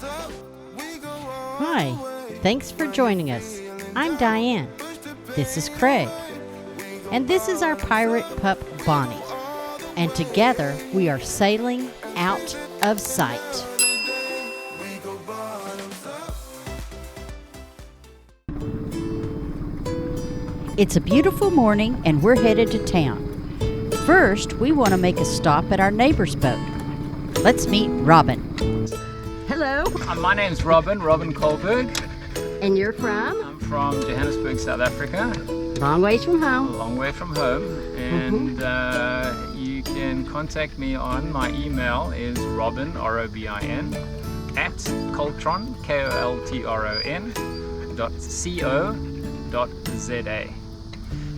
Hi, thanks for joining us. I'm Diane. This is Craig. And this is our pirate pup, Bonnie. And together we are sailing out of sight. It's a beautiful morning and we're headed to town. First, we want to make a stop at our neighbor's boat. Let's meet Robin. Hello. My name's Robin Kohlberg. And you're from? I'm from Johannesburg, South Africa. Long ways from A home. long way from home. And you can contact me on my email is robin, R-O-B-I-N, at Coltron, K-O-L-T-R-O-N, .co.za.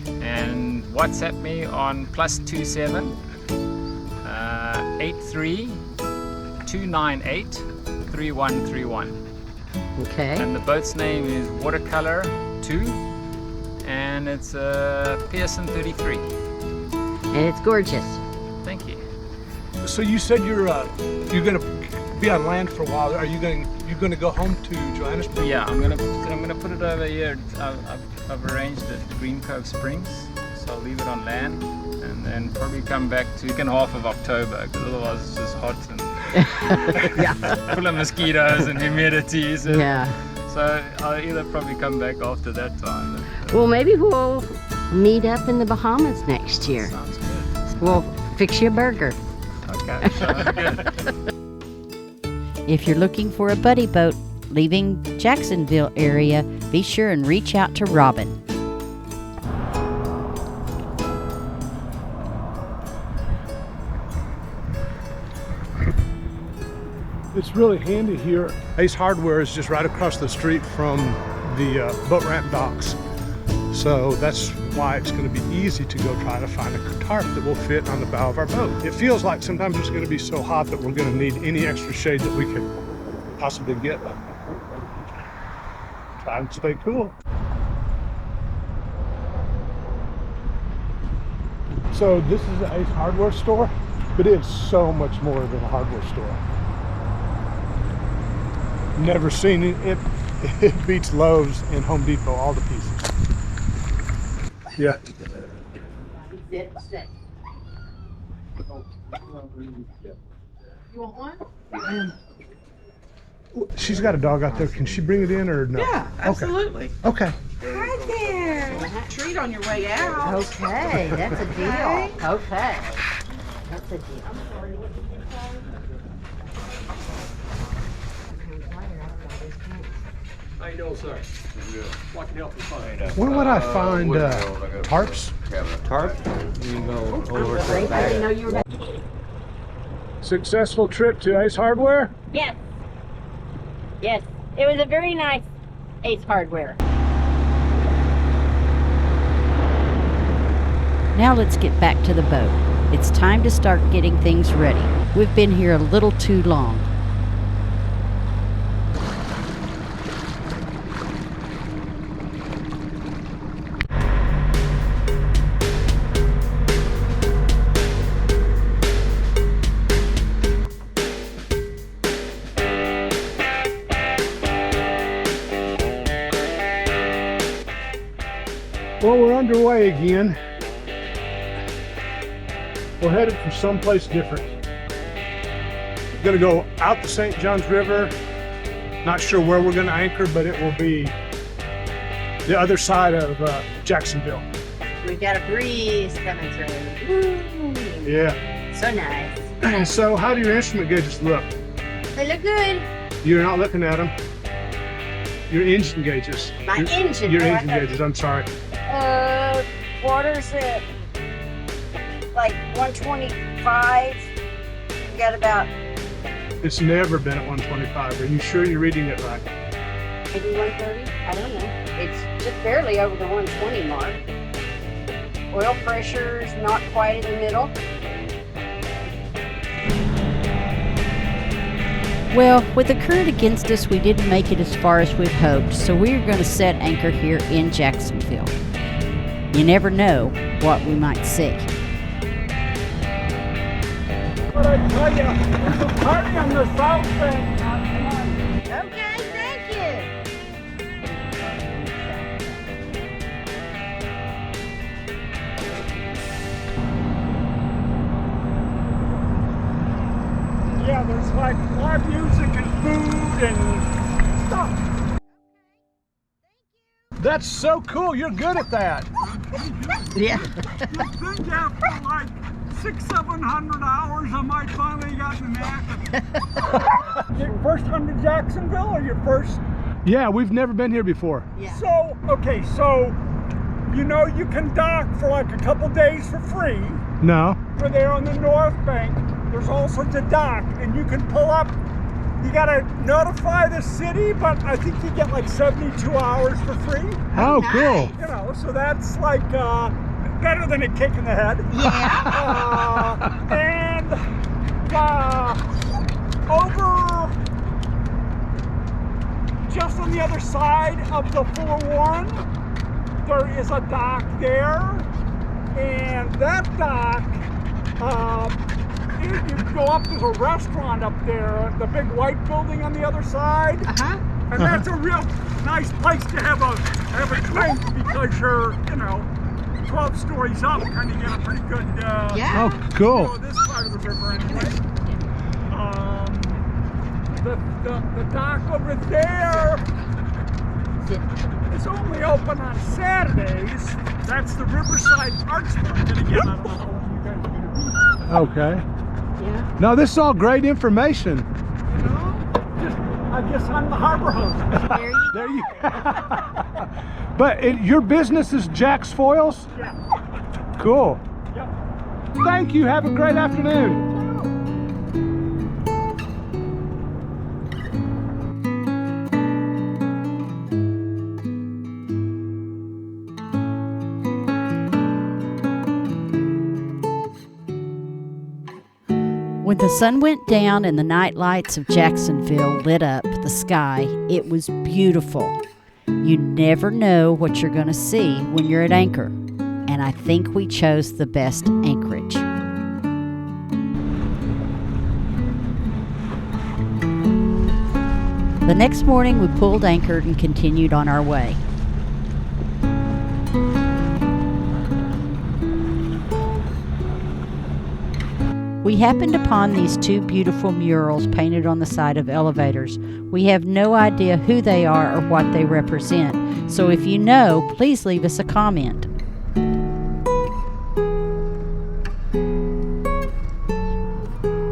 And WhatsApp me on +27 83 298 3131. Okay. And the boat's name is Watercolor 2, and it's Pearson 33. And it's gorgeous. Thank you. So you said you're going to be on land for a while. Are you going to go home to Johannesburg? Yeah, I'm gonna put it over here. I've arranged it at Green Cove Springs, so I'll leave it on land, and then probably come back to second half of October, because otherwise it's just hot and full of mosquitoes and humidity. So, so I'll either probably come back after that time. Well, maybe we'll meet up in the Bahamas next year. Sounds good. We'll fix you a burger. Okay, sounds good. If you're looking for a buddy boat leaving Jacksonville area, be sure and reach out to Robin. It's really handy here. Ace Hardware is just right across the street from the boat ramp docks. So that's why it's going to be easy to go try to find a tarp that will fit on the bow of our boat. It feels like sometimes it's going to be so hot that we're going to need any extra shade that we can possibly get. Try and stay cool. So this is the Ace Hardware store, but it's so much more than a hardware store. Never seen it. It beats Lowe's and Home Depot all the pieces. Yeah. You want one? She's got a dog out there. Can she bring it in or no? Yeah, absolutely. Okay. Hi there. Treat on your way out. Okay, that's a deal. Okay. That's a deal. How you doing, sir? What can help you find? Where would I find tarps? Tarp? You can go over to the I didn't know you were back. Successful trip to Ace Hardware? Yes. Yes. It was a very nice Ace Hardware. Now let's get back to the boat. It's time to start getting things ready. We've been here a little too long. Well, we're underway again. We're headed for someplace different. We're gonna go out the St. Johns River. Not sure where we're gonna anchor, but it will be the other side of Jacksonville. We've got a breeze coming through. Woo. Yeah. So nice. So how do your instrument gauges look? They look good. You're not looking at them. Your engine gauges. My engine. Your oh, engine gauges, I'm sorry. Water's at like 125. We got about It's never been at 125. Are you sure you're reading it right? maybe 130. I don't know. It's just barely over the 120 mark. Oil pressure's not quite in the middle. Well, with the current against us, we didn't make it as far as we'd hoped, so we're going to set anchor here in Jacksonville. You never know what we might see. What I tell you, it's a party on the south bank. like live music and food and stuff. That's so cool. You're good at that. Yeah. I think after like 600-700 hours, I might finally got the knack of it. Your first time to Jacksonville or your first? Yeah, we've never been here before. Yeah. So, okay, so, you know you can dock for like a couple days for free. No. We're there on the north bank. There's also the dock, and you can pull up. You gotta notify the city, but I think you get like 72 hours for free. Oh, cool. You know, so that's like better than a kick in the head. Yeah. And over just on the other side of the 401, there is a dock there, and that dock, you go up, there's a restaurant up there, the big white building on the other side, and that's a real nice place to have a drink because you're, you know, 12 stories up, kind of get a pretty good Yeah. Oh, cool. view of this part of the river anyway. The dock over there is only open on Saturdays. That's the Riverside Arts Park. And again, I don't know how long you guys are going to be. Okay. Yeah. No, this is all great information. You know, just, I guess I'm the harbor host. There you There you But your business is Jack's Foils? Yeah. Cool. Yep. Thank you. Have a great afternoon. When the sun went down and the night lights of Jacksonville lit up the sky, it was beautiful. You never know what you're going to see when you're at anchor, and I think we chose the best anchorage. The next morning we pulled anchor and continued on our way. We happened upon these two beautiful murals painted on the side of elevators. We have no idea who they are or what they represent, so if you know, please leave us a comment.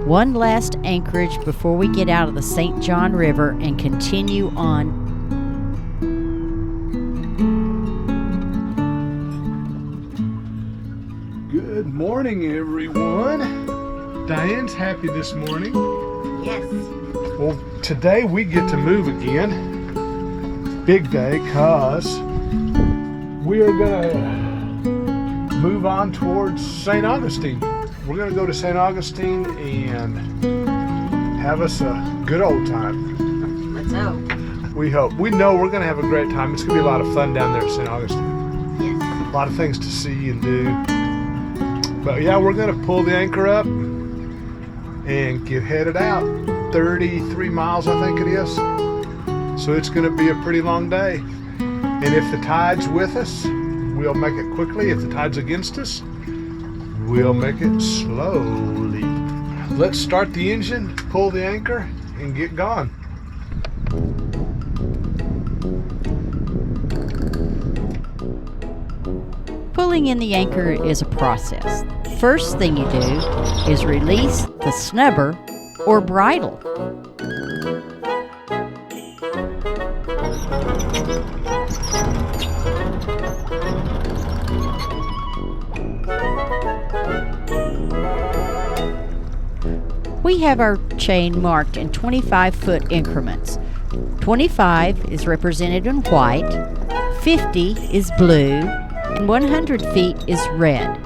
One last anchorage before we get out of the St. John River and continue on. Good morning, everyone. Diane's happy this morning. Yes. Well, today we get to move again. Big day, cause we are gonna move on towards St. Augustine. We're gonna go to St. Augustine and have us a good old time. Let's hope. We hope. We know we're gonna have a great time. It's gonna be a lot of fun down there at St. Augustine. Yes. A lot of things to see and do. But yeah, we're gonna pull the anchor up and get headed out. 33 miles, I think it is. So it's gonna be a pretty long day. And if the tide's with us, we'll make it quickly. If the tide's against us, we'll make it slowly. Let's start the engine, pull the anchor, and get gone. Pulling in the anchor is a process. First thing you do is release the snubber or bridle. We have our chain marked in 25-foot increments. 25 is represented in white, 50 is blue, and 100 feet is red.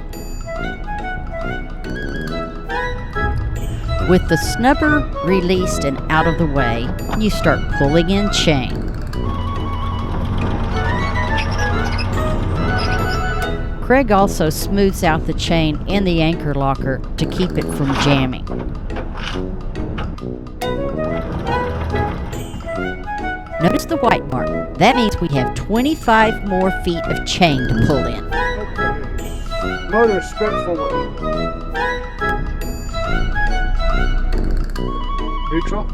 With the snubber released and out of the way, you start pulling in chain. Craig also smooths out the chain in the anchor locker to keep it from jamming. Notice the white mark. That means we have 25 more feet of chain to pull in. Okay. Motor spin forward. Neutral.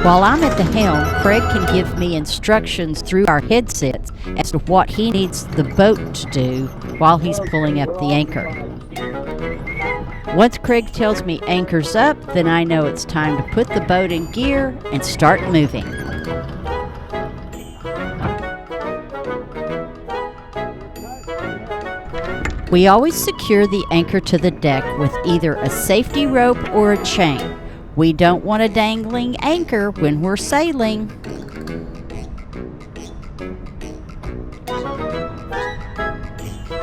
While I'm at the helm, Craig can give me instructions through our headsets as to what he needs the boat to do while he's pulling up the anchor. Once Craig tells me anchor's up, then I know it's time to put the boat in gear and start moving. We always secure the anchor to the deck with either a safety rope or a chain. We don't want a dangling anchor when we're sailing.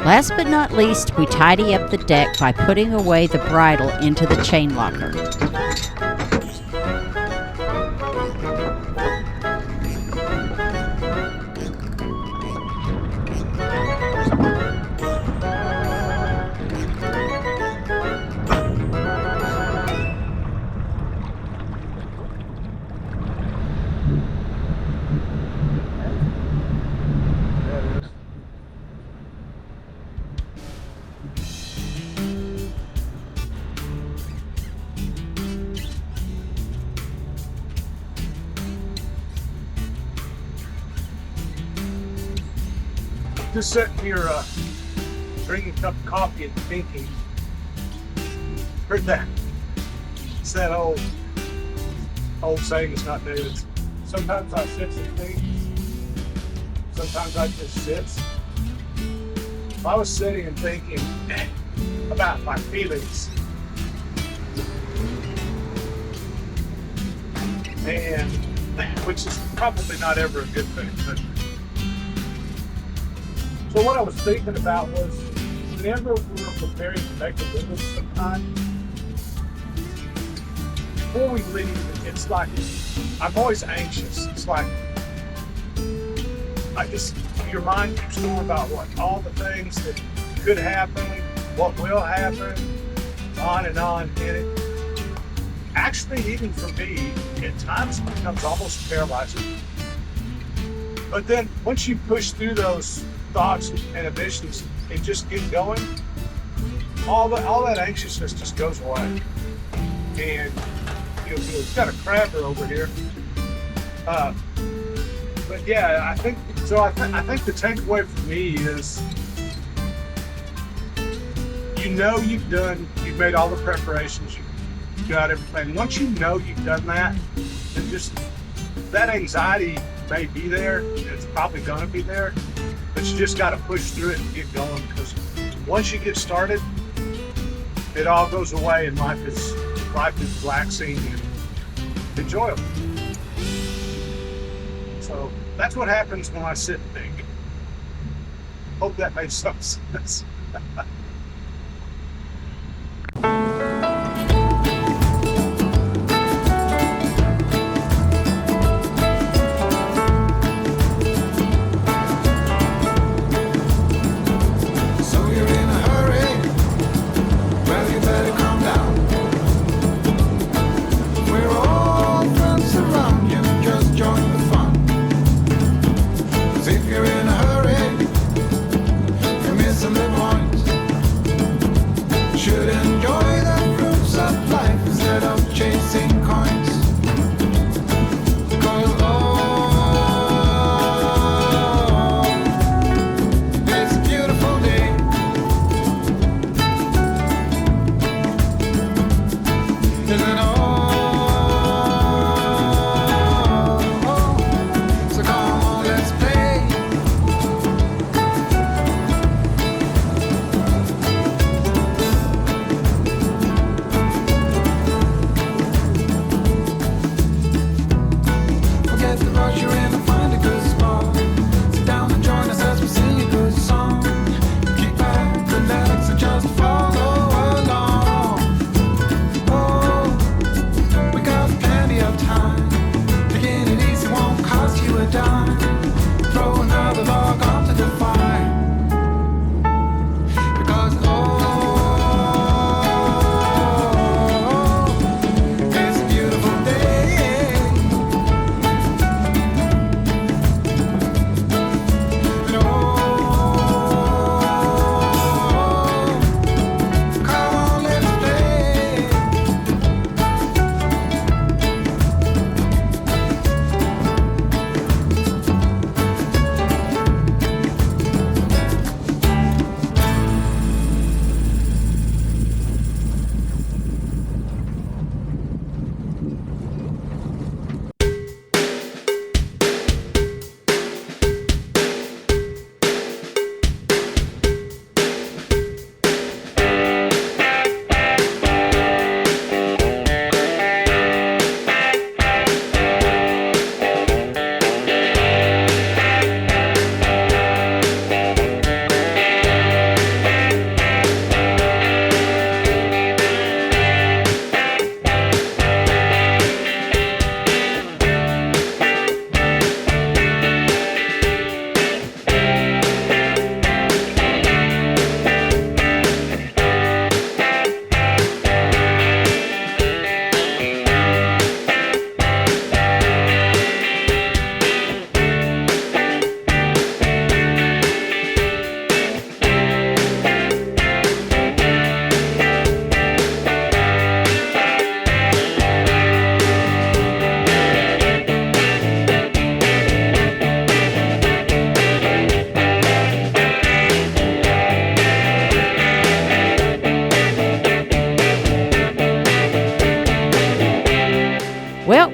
Last but not least, we tidy up the deck by putting away the bridle into the chain locker. Just sitting here drinking a cup of coffee and thinking. Heard that? It's that old saying, it's not new. It's sometimes I sit and think. Sometimes I just sit. If I was sitting and thinking about my feelings, and which is probably not ever a good thing, but so what I was thinking about was whenever we were preparing to make a move of some kind, before we leave, it's like, I'm always anxious. It's like, your mind keeps going about all the things that could happen, what will happen, on and on. And it actually, even for me, at times it becomes almost paralyzing. But then once you push through those thoughts and inhibitions and just get going, all that anxiousness just goes away. And we've got a crabber over here. But yeah, I think the takeaway for me is, you've made all the preparations, you've got everything. Once you know you've done that, then just that anxiety may be there. It's probably going to be there. But you just got to push through it and get going, because once you get started, it all goes away and life is relaxing and enjoyable. So that's what happens when I sit and think. Hope that made some sense. If you're in a hurry, you miss some little points.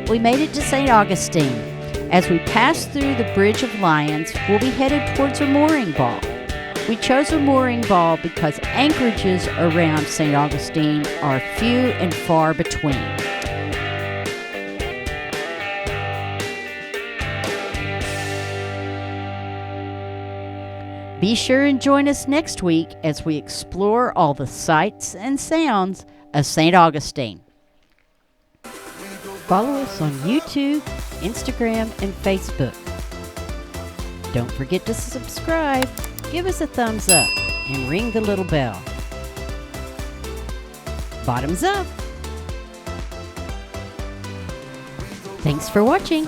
we made it to St. Augustine. As we pass through the Bridge of Lions, we'll be headed towards a mooring ball. We chose a mooring ball because anchorages around St. Augustine are few and far between. Be sure and join us next week as we explore all the sights and sounds of St. Augustine. Follow us on YouTube, Instagram, and Facebook. Don't forget to subscribe, give us a thumbs up, and ring the little bell. Bottoms up! Thanks for watching.